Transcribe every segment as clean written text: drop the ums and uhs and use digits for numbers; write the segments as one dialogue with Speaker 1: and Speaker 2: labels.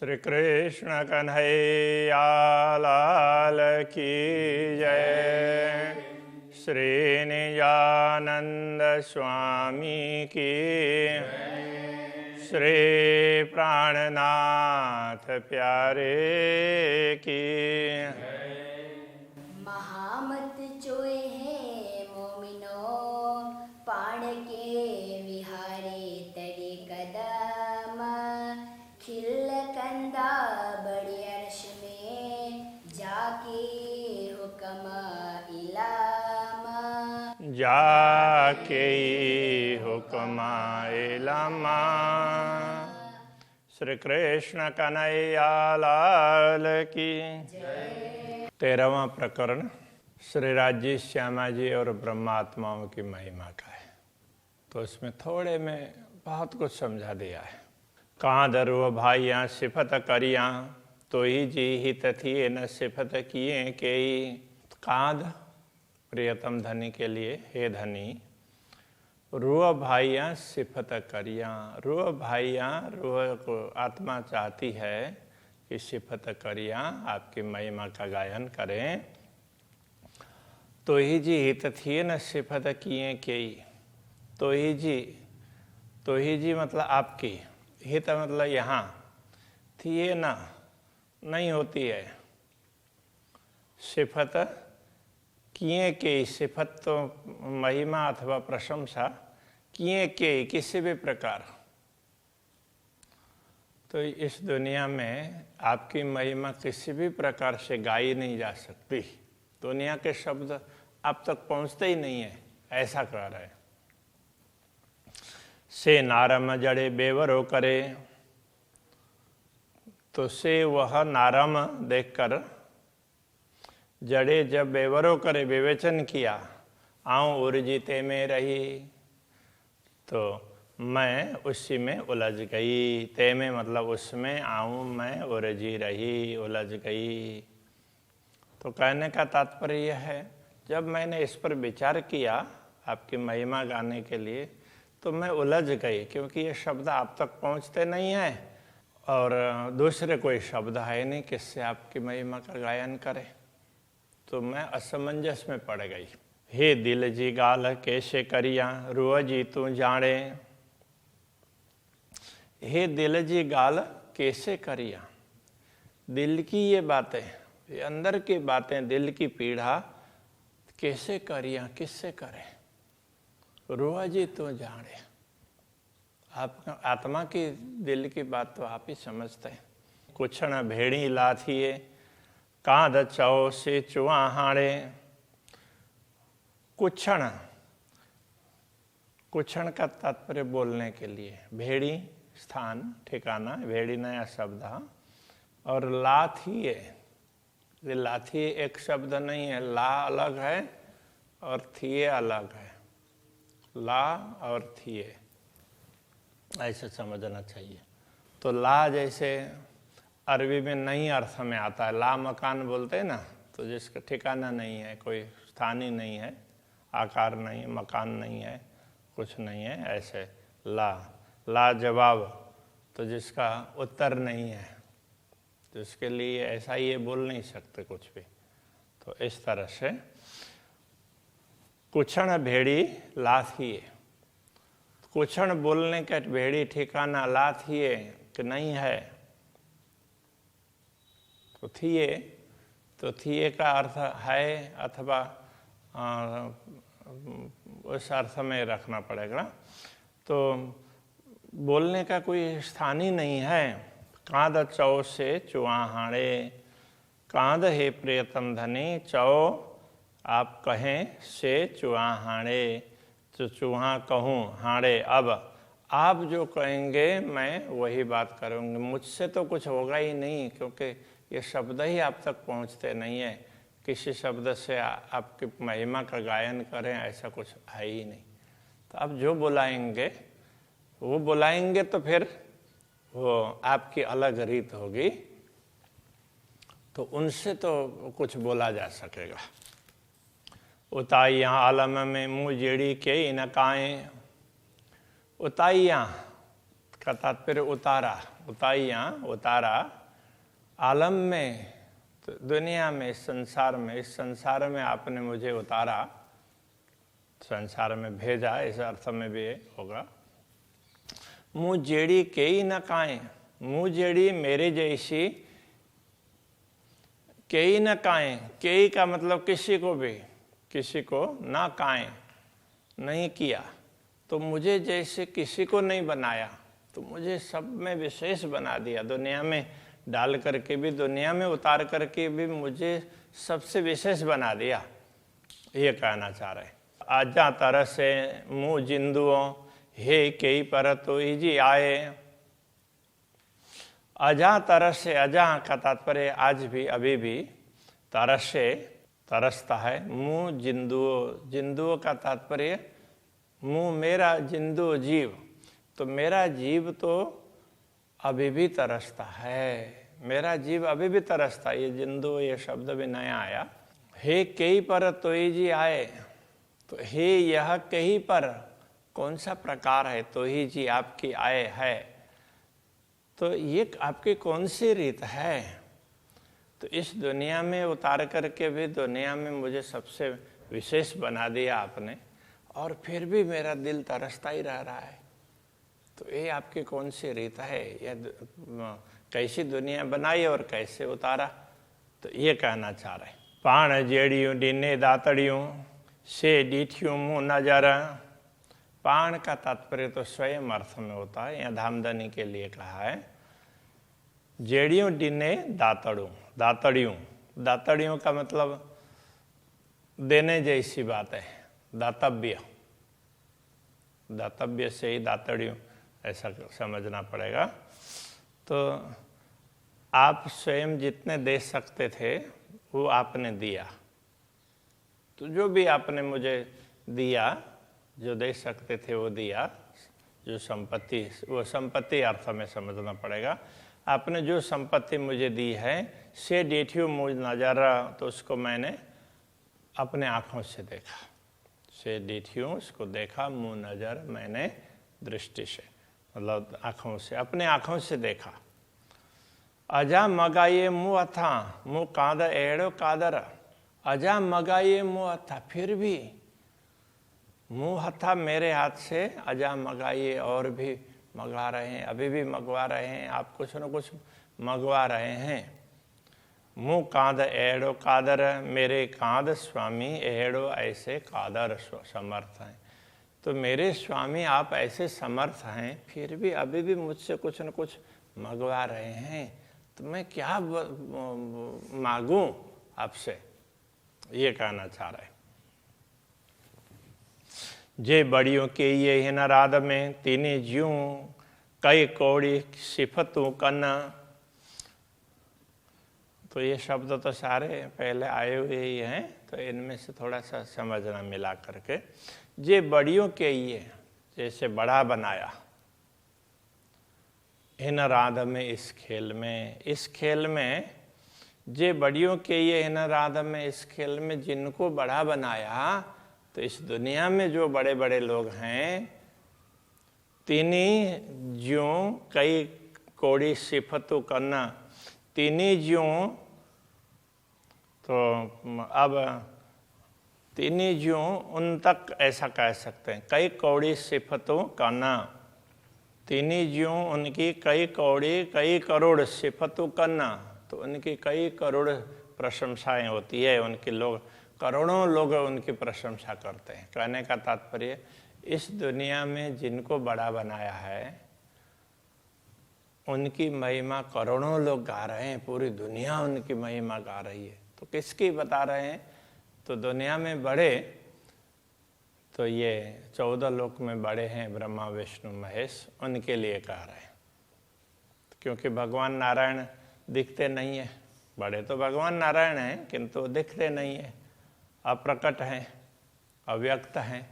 Speaker 1: श्री कृष्ण कन्हैया लाल की जय। श्री निजानंद स्वामी की, श्री प्राणनाथ प्यारे की।
Speaker 2: महामत चोए हैं मोमिनो, पाण के विहारे तड़े कदम। खिल कंदा बड़े अर्श में, जाके हुक्म इलाम।
Speaker 1: जाके हुक्म इलाम। श्री कृष्ण कन्हैया लाल की। 13वां प्रकरण श्री राज्य श्यामा जी और ब्रह्मात्माओं की महिमा का है। तो इसमें थोड़े में बहुत कुछ समझा दिया है। कहाँ दरुआ भाइयाँ सिफत करियाँ, तो ही जी हित थिए न सिफत किए के। कांद प्रियतम धनी के लिए, हे धनी रुआ भाइयाँ सिफत करियाँ। रुआ भाइयाँ, रुआ को आत्मा चाहती है कि सिफत करियाँ आपकी महिमा का गायन करें। तो ही जी हित थिए न सिफत किए के। तो ही जी मतलब आपकी, हित मतलब यहाँ, थिए न नहीं होती है, सिफत किए के। सिफत तो महिमा अथवा प्रशंसा, किए के किसी भी प्रकार। तो इस दुनिया में आपकी महिमा किसी भी प्रकार से गाई नहीं जा सकती। दुनिया के शब्द आप तक पहुँचते ही नहीं है, ऐसा कह रहे हैं। से नारम जड़े बेवरो करे, तो से वह नारम देखकर, जड़े जब बेवरो करे विवेचन किया, आऊँ उर्जिते में रही, तो मैं उसी में उलझ गई। ते में मतलब उसमें, आऊँ मैं उलझी रही, उलझ गई। तो कहने का तात्पर्य यह है, जब मैंने इस पर विचार किया आपकी महिमा गाने के लिए, तो मैं उलझ गई, क्योंकि ये शब्द आप तक पहुँचते नहीं हैं और दूसरे कोई शब्द है नहीं किससे आपकी महिमा का गायन करे। तो मैं असमंजस में पड़ गई। हे दिल जी गाल कैसे करिया, रुआ जी तू जाने। हे दिल जी गाल कैसे करिया, दिल की ये बातें, ये अंदर की बातें, दिल की पीड़ा कैसे करिया, किससे करे। रुआ जी तू जाने, आप आत्मा की दिल की बात तो आप ही समझते हैं। कुछण भेड़ी लाथिए, कांद चौ से चुआहाड़े। कुछण, कुछण का तात्पर्य बोलने के लिए, भेड़ी स्थान ठिकाना, भेड़ी नया शब्द है। और लाथिए, ये लाथिए एक शब्द नहीं है, ला अलग है और थिए अलग है। ला और थिए ऐसे समझना चाहिए। तो ला जैसे अरबी में नई अर्थ में आता है, ला मकान बोलते हैं ना, तो जिसका ठिकाना नहीं है, कोई स्थान ही नहीं है, आकार नहीं, मकान नहीं है, कुछ नहीं है, ऐसे ला। ला जवाब, तो जिसका उत्तर नहीं है, तो इसके लिए ऐसा ये बोल नहीं सकते कुछ भी। तो इस तरह से कुछण भेड़ी लाथिए, कुछण बोलने का भेड़ी ठिकाना, लाथिए कि नहीं है, तो थिए, तो थिए का अर्थ है अथवा उस अर्थ में रखना पड़ेगा। तो बोलने का कोई स्थान ही नहीं है। कांद चौ से चुआहाड़े, कांद हे प्रियतम धनी, चौ आप कहें, से चुआहाड़े, तो चूहा कहूँ, हाड़े अब आप जो कहेंगे मैं वही बात करूँगी। मुझसे तो कुछ होगा ही नहीं, क्योंकि ये शब्द ही आप तक पहुँचते नहीं है। किसी शब्द से आपकी महिमा का गायन करें ऐसा कुछ है ही नहीं। तो आप जो बुलाएंगे वो बुलाएंगे, तो फिर वो आपकी अलग रीत होगी, तो उनसे तो कुछ बोला जा सकेगा। उताइयाँ आलम में मुँह जेड़ी के इनकाएँ। उताइयाँ का तात्पर्य उतारा, उतारा आलम में, तो दुनिया में, इस संसार में आपने मुझे उतारा, संसार में भेजा, इस अर्थ में भी होगा। मुँह जेड़ी कई न काएं, मुँह जेड़ी मेरे जैसी कई न काएं, कई का मतलब किसी को भी, किसी को ना काएं, नहीं किया, तो मुझे जैसे किसी को नहीं बनाया, तो मुझे सब में विशेष बना दिया। दुनिया में डाल करके भी, दुनिया में उतार करके भी मुझे सबसे विशेष बना दिया, ये कहना चाह रहे। आजा तरह से मुँह जिंदुओं हे कई पर तो जी आए। अजा तरस से, अजा का तात्पर्य आज भी, अभी भी, तरस से तरसता है। मुँह जिंदुओं का तात्पर्य मुँह मेरा, जिंदु जीव, तो मेरा जीव तो अभी भी तरसता है, मेरा जीव अभी भी तरसता। ये जिंदु, ये शब्द भी नया आया। हे कहीं पर तो जी आए, तो हे यह कहीं पर कौन सा प्रकार है, तो ही जी आपकी आए है, तो ये आपकी कौन सी रीत है। तो इस दुनिया में उतार करके भी दुनिया में मुझे सबसे विशेष बना दिया आपने, और फिर भी मेरा दिल तरसता ही रह रहा है। तो ये आपकी कौन सी रीत है, यह कैसी दुनिया बनाई और कैसे उतारा, तो ये कहना चाह रहे। पाण जेड़ियों डीने दातड़ियों से डीठियों मुँह नजर। पाण का तात्पर्य तो स्वयं अर्थ में होता है, यहाँ धामधनी के लिए कहा है। जेड़ियों डीने दातड़ियों, दातड़ियों का मतलब देने जैसी बात है, दातव्य, दातव्य से ही दातड़ियों, ऐसा समझना पड़ेगा। तो आप स्वयं जितने दे सकते थे वो आपने दिया, तो जो भी आपने मुझे दिया, जो दे सकते थे वो दिया। जो संपत्ति, वो संपत्ति अर्थ में समझना पड़ेगा। आपने जो संपत्ति मुझे दी है, से डेठियों मुझ नजारा, तो उसको मैंने अपने आँखों से देखा। से डेठियों, उसको देखा, मुँह नजर मैंने दृष्टि से, मतलब आँखों से, अपने आँखों से देखा। अजा मगाए मुँह अथा, मुँह कादर एड़ो कादर। अजा मगाए मुँह अथा, फिर भी मुँह हथा मेरे हाथ से, अजा मगाइए, और भी मंगवा रहे हैं, अभी भी मंगवा रहे हैं, आप कुछ न कुछ मंगवा रहे हैं। मुँह कांद एड़ो कादर, मेरे कांद स्वामी एड़ो ऐसे कादर समर्थ हैं। तो मेरे स्वामी आप ऐसे समर्थ हैं, फिर भी अभी भी मुझसे कुछ न कुछ मंगवा रहे हैं, तो मैं क्या मांगूं आपसे, ये कहना चाह रहे। जे बड़ियों के ये है न राध में, तीनी ज्यूं कई कौड़ी सिफतों कन्ना। तो ये शब्द तो सारे पहले आए हुए ही हैं, तो इनमें से थोड़ा सा समझना मिला करके। जे बड़ियों के ये, जैसे बड़ा बनाया, इन राध में, इस खेल में, इस खेल में, जे बड़ियों के ये इन राध में, इस खेल में जिनको बड़ा बनाया, तो इस दुनिया में जो बड़े बड़े लोग हैं, तीनी ज्यों कई कौड़ी सिफतों करना। तीनी ज्यों, तो अब तीनी ज्यों उन तक ऐसा कह सकते हैं, कई कौड़ी सिफतों करना। तीनी ज्यों उनकी कई कौड़ी, कई करोड़ सिफतों करना, तो उनकी कई करोड़ प्रशंसाएं होती है, उनके लोग, करोड़ों लोग उनकी प्रशंसा करते हैं। कहने का तात्पर्य, इस दुनिया में जिनको बड़ा बनाया है, उनकी महिमा करोड़ों लोग गा रहे हैं, पूरी दुनिया उनकी महिमा गा रही है। तो किसकी बता रहे हैं, तो दुनिया में बड़े, तो ये 14 लोक में बड़े हैं, ब्रह्मा विष्णु महेश, उनके लिए कह रहे हैं। क्योंकि भगवान नारायण दिखते नहीं है, बड़े तो भगवान नारायण हैं, किंतु दिखते नहीं है, अप्रकट हैं, अव्यक्त हैं,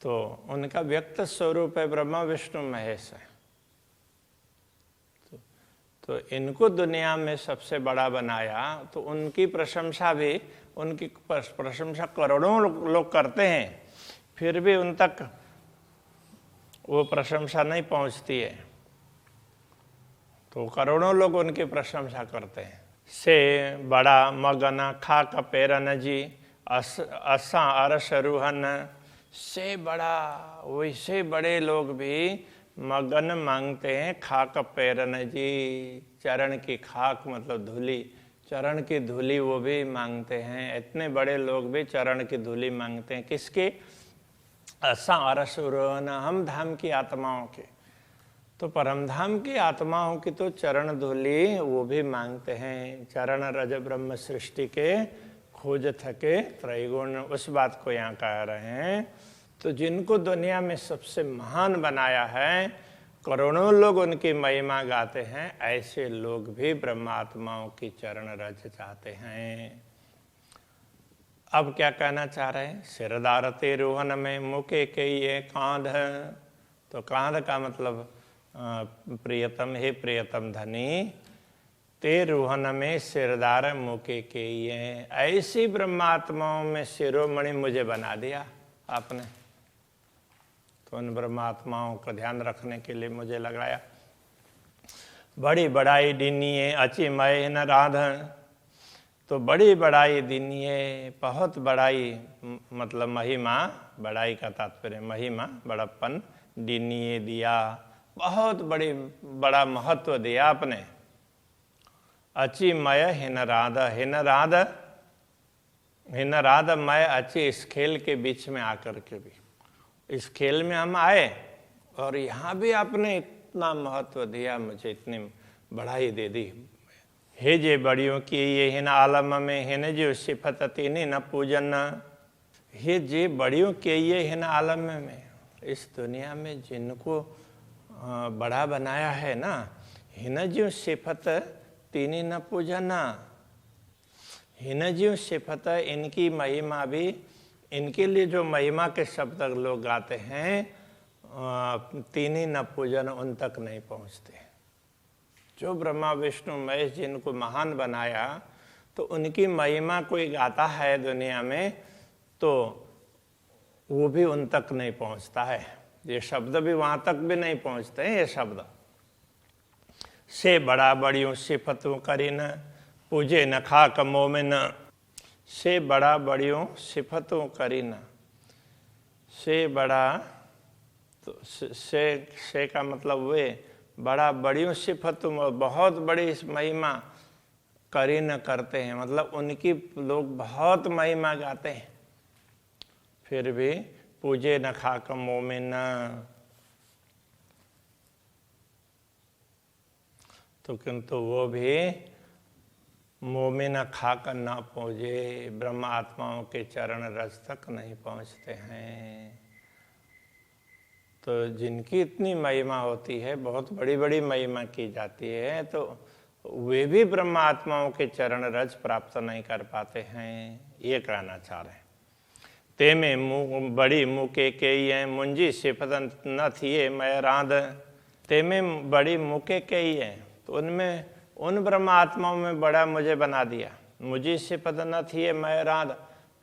Speaker 1: तो उनका व्यक्त स्वरूप है ब्रह्मा विष्णु महेश है। तो इनको दुनिया में सबसे बड़ा बनाया, तो उनकी प्रशंसा भी, उनकी प्रशंसा करोड़ों लोग करते हैं, फिर भी उन तक वो प्रशंसा नहीं पहुंचती है। तो करोड़ों लोग उनकी प्रशंसा करते हैं। से बड़ा मगन खाक पेरन जी असा अरस रूहन, से बड़ा वैसे बड़े लोग भी मगन मांगते हैं खाक पेरन जी, चरण की खाक मतलब धूली, चरण की धूली वो भी मांगते हैं। इतने बड़े लोग भी चरण की धूली मांगते हैं। किसकी? असा अरस रूहन, हम धाम की आत्माओं के। तो परमधाम की आत्माओं की तो चरण धूली वो भी मांगते हैं। चरण रज ब्रह्म सृष्टि के खोज थके त्रैगुण, उस बात को यहाँ कह रहे हैं। तो जिनको दुनिया में सबसे महान बनाया है, करोड़ों लोग उनकी महिमा गाते हैं, ऐसे लोग भी ब्रह्मात्माओं की चरण रज चाहते हैं। अब क्या कहना चाह रहे हैं? सिरदारते रोहन में मुके के ये कांध, तो कांध का मतलब प्रियतम, हे प्रियतम धनी, ते रोहन में सिरदार मुके के ये, ऐसी ब्रह्मात्माओं में शिरोमणि मुझे बना दिया आपने। तो उन ब्रह्मात्माओं का ध्यान रखने के लिए मुझे लगाया। बड़ी बड़ाई दीनिए अचि मय न राधन, तो बड़ी बड़ाई दीनिए, बहुत बड़ाई मतलब महिमा, बड़ाई का तात्पर्य महिमा, बड़प्पन, दीनिए दिया, बहुत बड़ा महत्व दिया आपने। अचिमय हिनराध, हिनराध हिनराध मय अचि, इस खेल के बीच में आकर के भी, इस खेल में हम आए और यहाँ भी आपने इतना महत्व दिया, मुझे इतनी बढ़ाई दे दी। हे जे बड़ियों की ये हिन आलम में हिन जो सिफत तीनी न पूजन, हे जे बड़ियों के ये हिन आलम में, इस दुनिया में जिनको बड़ा बनाया है ना, हिन जो सिफत तीनी न पूजन, हिन जो सिफत, इनकी महिमा भी, इनके लिए जो महिमा के शब्द लोग गाते हैं, तीनी न पूजन, उन तक नहीं पहुँचते। जो ब्रह्मा विष्णु महेश जिनको महान बनाया, तो उनकी महिमा कोई गाता है दुनिया में, तो वो भी उन तक नहीं पहुँचता है। ये शब्द भी वहाँ तक भी नहीं पहुँचते हैं। ये शब्द से बड़ा बड़ियों सिफतों करीन पूजे न खाक मोमिन, से बड़ा बड़ियों सिफतों करीन, से बड़ा, तो से का मतलब वे बड़ा बड़ियों सिफतों, बहुत बड़ी महिमा करीन करते हैं, मतलब उनकी लोग बहुत महिमा गाते हैं, फिर भी पूजे न खाक मोमिन, तो किंतु वो भी मोमिन खाक न पूजे, ब्रह्म आत्माओं के चरण रज तक नहीं पहुँचते हैं। तो जिनकी इतनी महिमा होती है, बहुत बड़ी बड़ी महिमा की जाती है, तो वे भी ब्रह्म आत्माओं के चरण रज प्राप्त नहीं कर पाते हैं, ये कहना चाह रहे हैं। ते में बड़ी मुके के ये मुंजी सिफत न थिए मैं राध, ते में बड़ी मुके के ये, तो उनमें उन ब्रह्म आत्माओं में बड़ा मुझे बना दिया, मुझे सिफत न थिए मैं राध।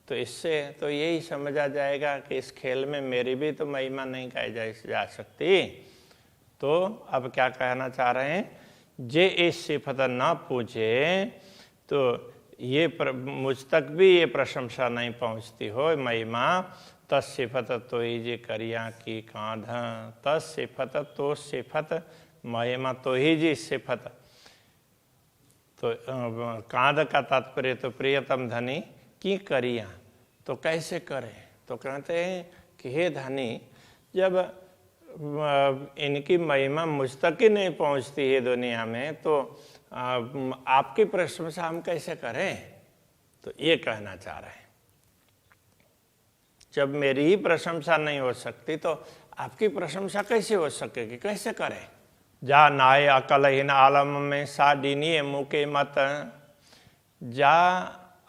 Speaker 1: तो इससे तो यही समझा जाएगा कि इस खेल में मेरी भी तो महिमा नहीं गाई जा सकती। तो अब क्या कहना चाह रहे हैं? जे इस सिफत न पूछे तो ये मुझ तक भी ये प्रशंसा नहीं पहुँचती हो महिमा, तस सिफत तो ही जे करिया की कांध, तस सिफत तो सिफत महिमा तो ही जी सिफत, तो कांध का तात्पर्य तो प्रियतम धनी की करिया, तो कैसे करें? तो कहते हैं कि हे धनी, जब इनकी महिमा मुझ तक ही नहीं पहुंचती है दुनिया में, तो आपकी प्रशंसा हम कैसे करें? तो ये कहना चाह रहे हैं, जब मेरी ही प्रशंसा नहीं हो सकती तो आपकी प्रशंसा कैसे हो सकेगी, कैसे करें? जा नाय अकलहीन आलम में सा डीनिए मुके मत, जा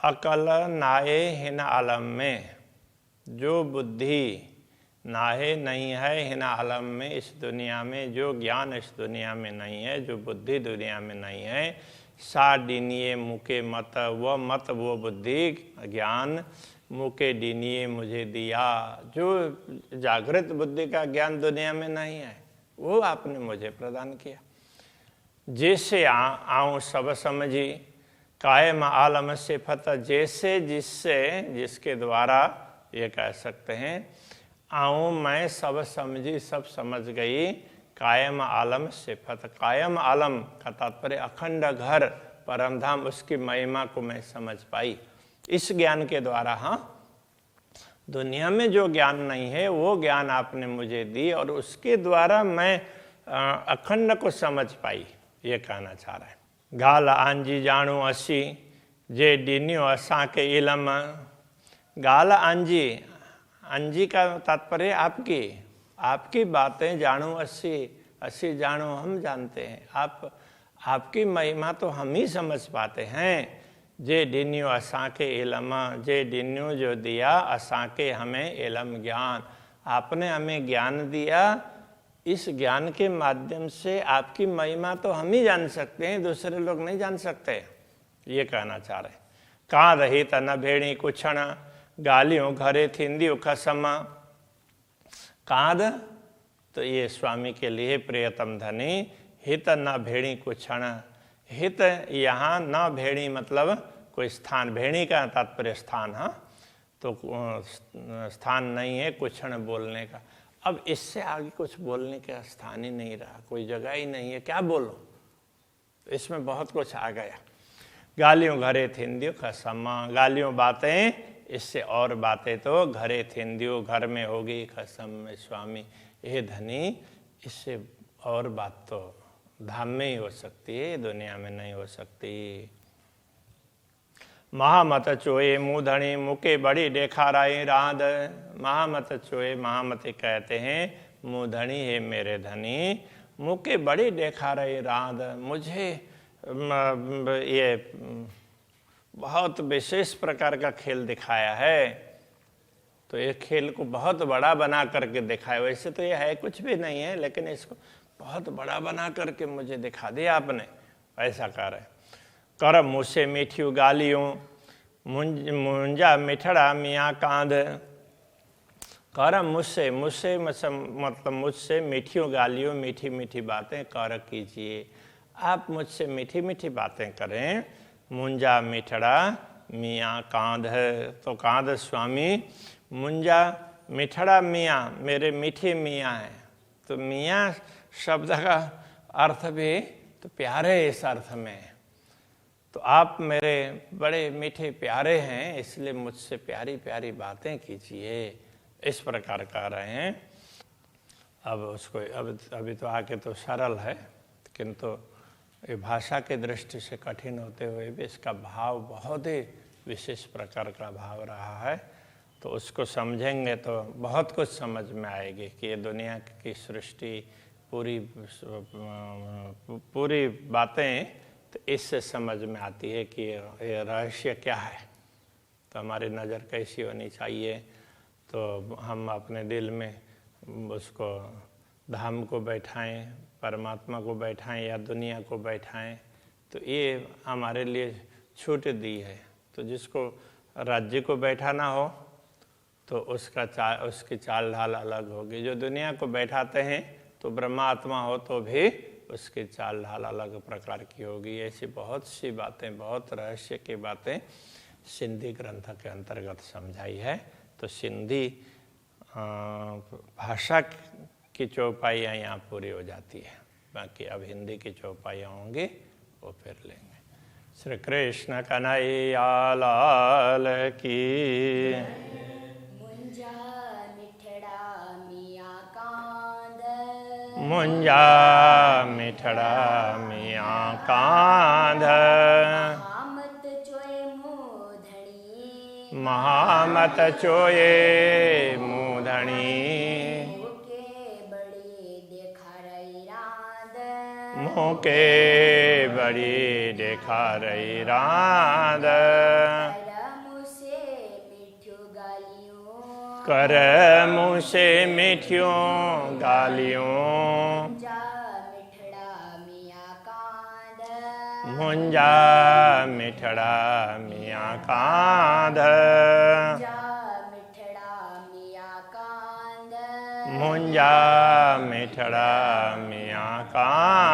Speaker 1: अकल नाये हिन आलम में, जो बुद्धि नाहे नहीं है हिन आलम में, इस दुनिया में जो ज्ञान इस दुनिया में नहीं है, जो बुद्धि दुनिया में नहीं है, सा डीनिए मुके मत, वह मत वो बुद्धि ज्ञान मुके डीनिए मुझे दिया, जो जागृत बुद्धि का ज्ञान दुनिया में नहीं है वो आपने मुझे प्रदान किया। जैसे आऊँ सब समझी, कायम आलम से फत, जैसे जिससे जिसके द्वारा ये कह सकते हैं, आऊँ मैं सब समझी सब समझ गई, कायम आलम से फत। कायम आलम का तात्पर्य अखंड घर परमधाम, उसकी महिमा को मैं समझ पाई इस ज्ञान के द्वारा। हाँ, दुनिया में जो ज्ञान नहीं है वो ज्ञान आपने मुझे दी और उसके द्वारा मैं अखंड को समझ पाई, ये कहना चाह रहा है। गाल आंजी जाणू असी, जे डीन्यो असा के इलम। गाल आंजी, आंजी का तात्पर्य आपकी बातें जाणू असी जाणू हम जानते हैं, आपकी महिमा तो हम ही समझ पाते हैं। जे डिन्यो असाके इलम, जे डिन्यो जो दिया असाके हमें इलम ज्ञान, आपने हमें ज्ञान दिया, इस ज्ञान के माध्यम से आपकी महिमा तो हम ही जान सकते हैं, दूसरे लोग नहीं जान सकते, ये कहना चाह रहे। कहाँ रही तना भेड़ी कुछण, गालियों घरे थिंदियो खसम। काद तो ये स्वामी के लिए प्रियतम धनी, हित न भेड़ी कुछण। हित यहाँ न भेड़ी मतलब कोई स्थान, भेड़ी का तात्पर्य स्थान। हाँ, तो स्थान नहीं है कुछण बोलने का। अब इससे आगे कुछ बोलने का स्थान ही नहीं रहा, कोई जगह ही नहीं है, क्या बोलो, इसमें बहुत कुछ आ गया। गालियों घरे थिंदियो खसमा, गालियों बातें, इससे और बातें तो घरे थिंदियो घर में होगी, खसम में स्वामी ये धनी, इससे और बात तो धाम में ही हो सकती है, दुनिया में नहीं हो सकती। महामत चोए मुधणी, मुके बड़ी देखाराई राध। महामत चोए, महामती कहते हैं मुधणी है मेरे धनी, मुके बड़ी देखाराई राध, मुझे ये बहुत विशेष प्रकार का खेल दिखाया है, तो ये खेल को बहुत बड़ा बना करके दिखाया। वैसे तो ये है कुछ भी नहीं है, लेकिन इसको बहुत बड़ा बना करके मुझे दिखा दिया आपने, ऐसा कर रहे। कर मुझसे मीठियों गालियों, मुंजा मिठड़ा मियाँ कांध। कर मुझसे, मतलब मुझसे मीठियों गालियों, मीठी मीठी बातें कर कीजिए, आप मुझसे मीठी मीठी बातें करें। मुंजा मिठड़ा मियाँ कांध, तो कांध स्वामी, मुंजा मिठड़ा मियाँ मेरे मीठे मियाँ हैं, तो मियाँ शब्द का अर्थ भी तो प्यारे इस अर्थ में, तो आप मेरे बड़े मीठे प्यारे हैं, इसलिए मुझसे प्यारी प्यारी बातें कीजिए, इस प्रकार कह रहे हैं। अब उसको अभी तो आके तो सरल है, किंतु ये भाषा के दृष्टि से कठिन होते हुए भी इसका भाव बहुत ही विशेष प्रकार का भाव रहा है, तो उसको समझेंगे तो बहुत कुछ समझ में आएगी कि ये दुनिया की सृष्टि पूरी बातें तो इससे समझ में आती है कि ये रहस्य क्या है, तो हमारी नज़र कैसी होनी चाहिए, तो हम अपने दिल में उसको धाम को बैठाएं, परमात्मा को बैठाएं या दुनिया को बैठाएं, तो ये हमारे लिए छूट दी है। तो जिसको राज्य को बैठाना हो तो उसकी चाल ढाल अलग होगी, जो दुनिया को बैठाते हैं तो ब्रह्मात्मा हो तो भी उसकी चाल ढाल अलग प्रकार की होगी। ऐसी बहुत सी बातें, बहुत रहस्य की बातें सिंधी ग्रंथ के अंतर्गत समझाई है। तो सिंधी भाषा की चौपाइयाँ यहाँ पूरी हो जाती है, बाकी अब हिंदी की चौपाइयाँ होंगी वो फिर लेंगे। श्री कृष्ण कन्हैया लाल की।
Speaker 2: मुंजा मिठड़ा मियाँ कांद,
Speaker 1: मुंजा मिठड़ा मियाँ कांध।
Speaker 2: महामत चोए मूधणी,
Speaker 1: महामत चोए मूधणी, मुँह के बड़ी देखा रही राध। कर मुँह से मीठियों गालियों, मुंजा मिठड़ा मियाँ कांध। मुंजा मिठड़ा मियाँ कांध।